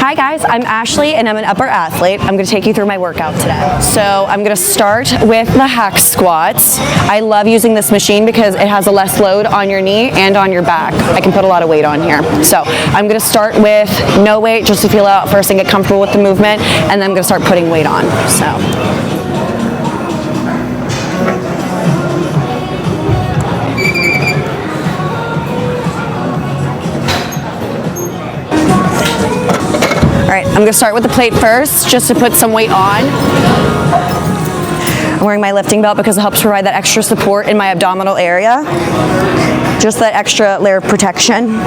Hi guys, I'm Ashley and I'm an upper athlete. I'm going to take you through my workout today. So I'm going to start with the hack squats. I love using this machine because it has a less load on your knee and on your back. I can put a lot of weight on here. So I'm going to start with no weight just to feel out first and get comfortable with the movement, and then I'm going to start putting weight on. Alright, I'm going to start with the plate first, just to put some weight on. I'm wearing my lifting belt because it helps provide that extra support in my abdominal area. Just that extra layer of protection.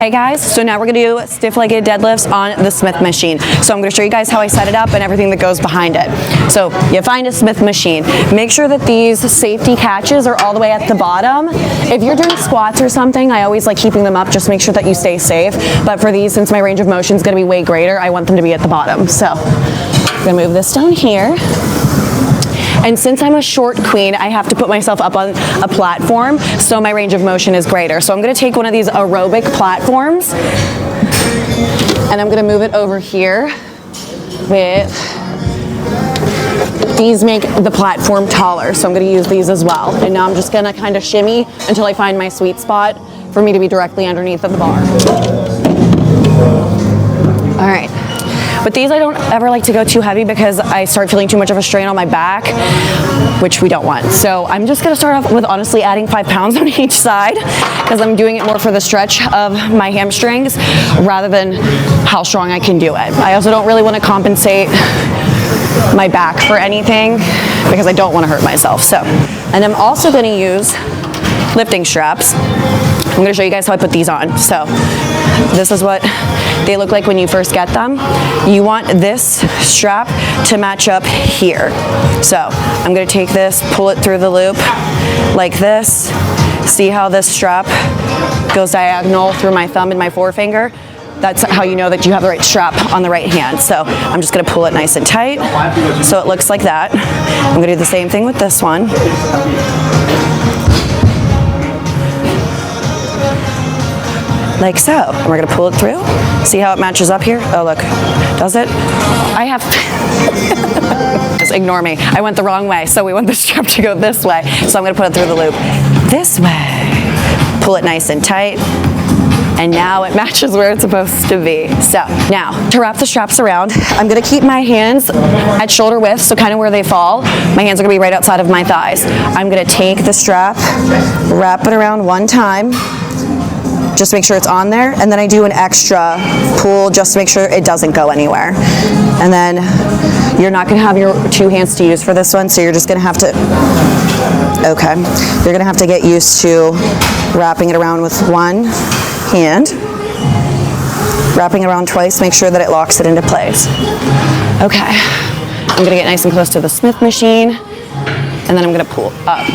Hey guys, so now we're going to do stiff-legged deadlifts on the Smith machine. So I'm going to show you guys how I set it up and everything that goes behind it. So you find a Smith machine. Make sure that these safety catches are all the way at the bottom. If you're doing squats or something, I always like keeping them up, just make sure that you stay safe. But for these, since my range of motion is going to be way greater, I want them to be at the bottom. So I'm going to move this down here. And since I'm a short queen, I have to put myself up on a platform, so my range of motion is greater. So I'm going to take one of these aerobic platforms, and I'm going to move it over here with, these make the platform taller, so I'm going to use these as well. And now I'm just going to kind of shimmy until I find my sweet spot for me to be directly underneath of the bar. All right. With these, I don't ever like to go too heavy because I start feeling too much of a strain on my back, which we don't want. So I'm just going to start off with honestly adding 5 pounds on each side because I'm doing it more for the stretch of my hamstrings rather than how strong I can do it. I also don't really want to compensate my back for anything because I don't want to hurt myself. So, and I'm also going to use lifting straps. I'm going to show you guys how I put these on. So this is what they look like when you first get them. You want this strap to match up here. So I'm going to take this, pull it through the loop like this. See how this strap goes diagonal through my thumb and my forefinger? That's how you know that you have the right strap on the right hand. So I'm just going to pull it nice and tight so it looks like that. I'm going to do the same thing with this one. Like so. And we're going to pull it through. See how it matches up here? Oh, look. Does it? I have... Just ignore me. I went the wrong way, so we want the strap to go this way. So I'm going to put it through the loop this way. Pull it nice and tight. And now it matches where it's supposed to be. So now, to wrap the straps around, I'm going to keep my hands at shoulder width, so kind of where they fall. My hands are going to be right outside of my thighs. I'm going to take the strap, wrap it around one time, just make sure it's on there, and then I do an extra pull just to make sure it doesn't go anywhere. And then you're not going to have your 2 hands to use for this one, so you're just going to have to, okay, you're going to have to get used to wrapping it around with one hand, wrapping it around twice, make sure that it locks it into place. Okay, I'm going to get nice and close to the Smith machine, and then I'm going to pull up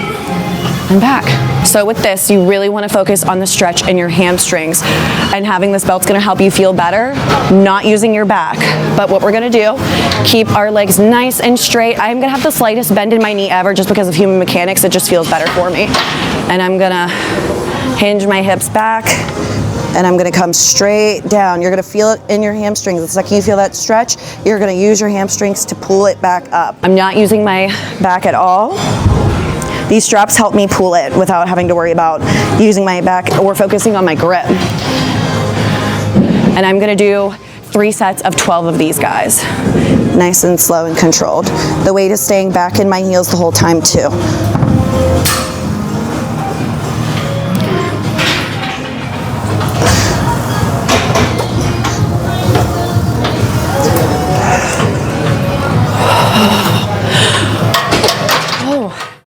and back. So with this, you really want to focus on the stretch in your hamstrings, and having this belt's going to help you feel better, not using your back. But what we're going to do, keep our legs nice and straight. I'm going to have the slightest bend in my knee ever just because of human mechanics. It just feels better for me. And I'm going to hinge my hips back, and I'm going to come straight down. You're going to feel it in your hamstrings. The second you feel that stretch, you're going to use your hamstrings to pull it back up. I'm not using my back at all. These straps help me pull it without having to worry about using my back or focusing on my grip. And I'm going to do 3 sets of 12 of these guys. Nice and slow and controlled. The weight is staying back in my heels the whole time too.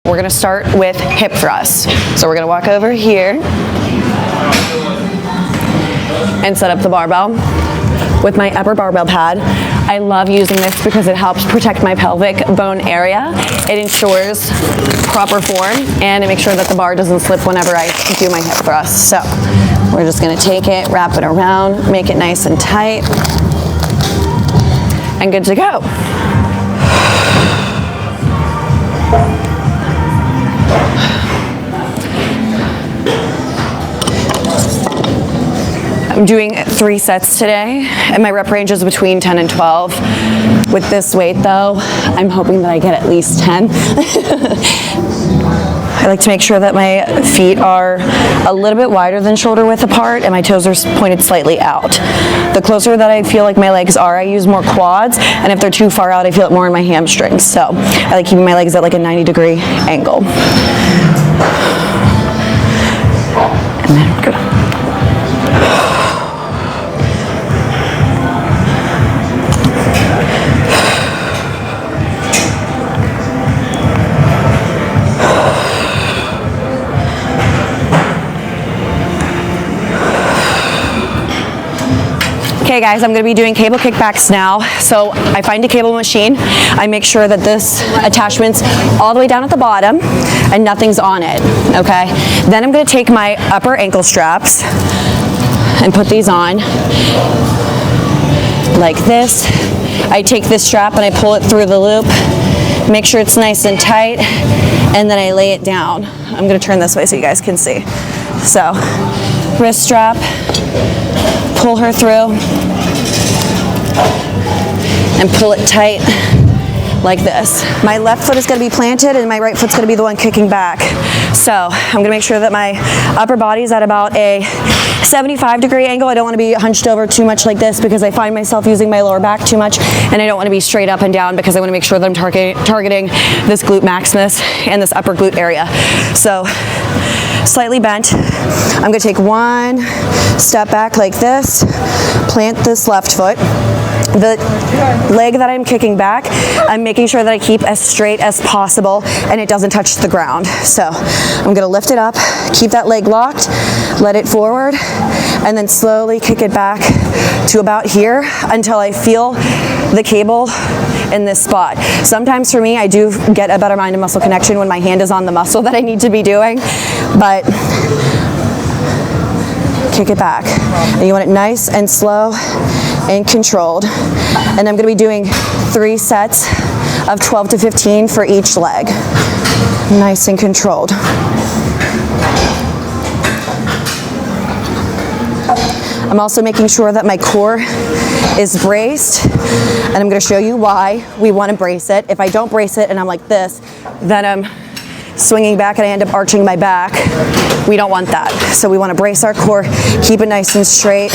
We're gonna start with hip thrusts. So we're gonna walk over here and set up the barbell with my upper barbell pad. I love using this because it helps protect my pelvic bone area. It ensures proper form and it makes sure that the bar doesn't slip whenever I do my hip thrust. So we're just gonna take it, wrap it around, make it nice and tight, and good to go. I'm doing 3 sets today, and my rep range is between 10 and 12. With this weight though, I'm hoping that I get at least 10. I like to make sure that my feet are a little bit wider than shoulder width apart and my toes are pointed slightly out. The closer that I feel like my legs are, I use more quads, and if they're too far out, I feel it more in my hamstrings. So I like keeping my legs at like a 90-degree angle. And then we're gonna Okay guys, I'm going to be doing cable kickbacks now. So I find a cable machine. I make sure that this attachment's all the way down at the bottom and nothing's on it, okay? Then I'm going to take my upper ankle straps and put these on like this. I take this strap and I pull it through the loop, make sure it's nice and tight, and then I lay it down. I'm going to turn this way so you guys can see. So, wrist strap, pull her through, and pull it tight like this. My left foot is going to be planted and my right foot's going to be the one kicking back. So I'm going to make sure that my upper body is at about a 75-degree angle. I don't want to be hunched over too much like this because I find myself using my lower back too much, and I don't want to be straight up and down because I want to make sure that I'm targeting this glute maximus and this upper glute area. So slightly bent. I'm going to take one step back like this, plant this left foot. The leg that I'm kicking back, I'm making sure that I keep as straight as possible and it doesn't touch the ground. So I'm going to lift it up, keep that leg locked, let it forward, and then slowly kick it back to about here until I feel the cable in this spot. Sometimes for me, I do get a better mind and muscle connection when my hand is on the muscle that I need to be doing, but kick it back. And you want it nice and slow and controlled. And I'm going to be doing 3 sets of 12 to 15 for each leg. Nice and controlled. I'm also making sure that my core is braced, and I'm going to show you why we want to brace it. If I don't brace it and I'm like this, then I'm swinging back and I end up arching my back. We don't want that. So we want to brace our core, keep it nice and straight,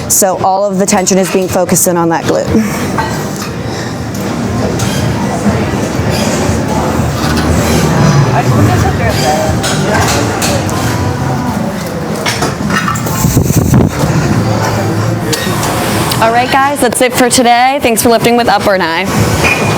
so all of the tension is being focused in on that glute. All right guys, that's it for today. Thanks for lifting with Upper and I.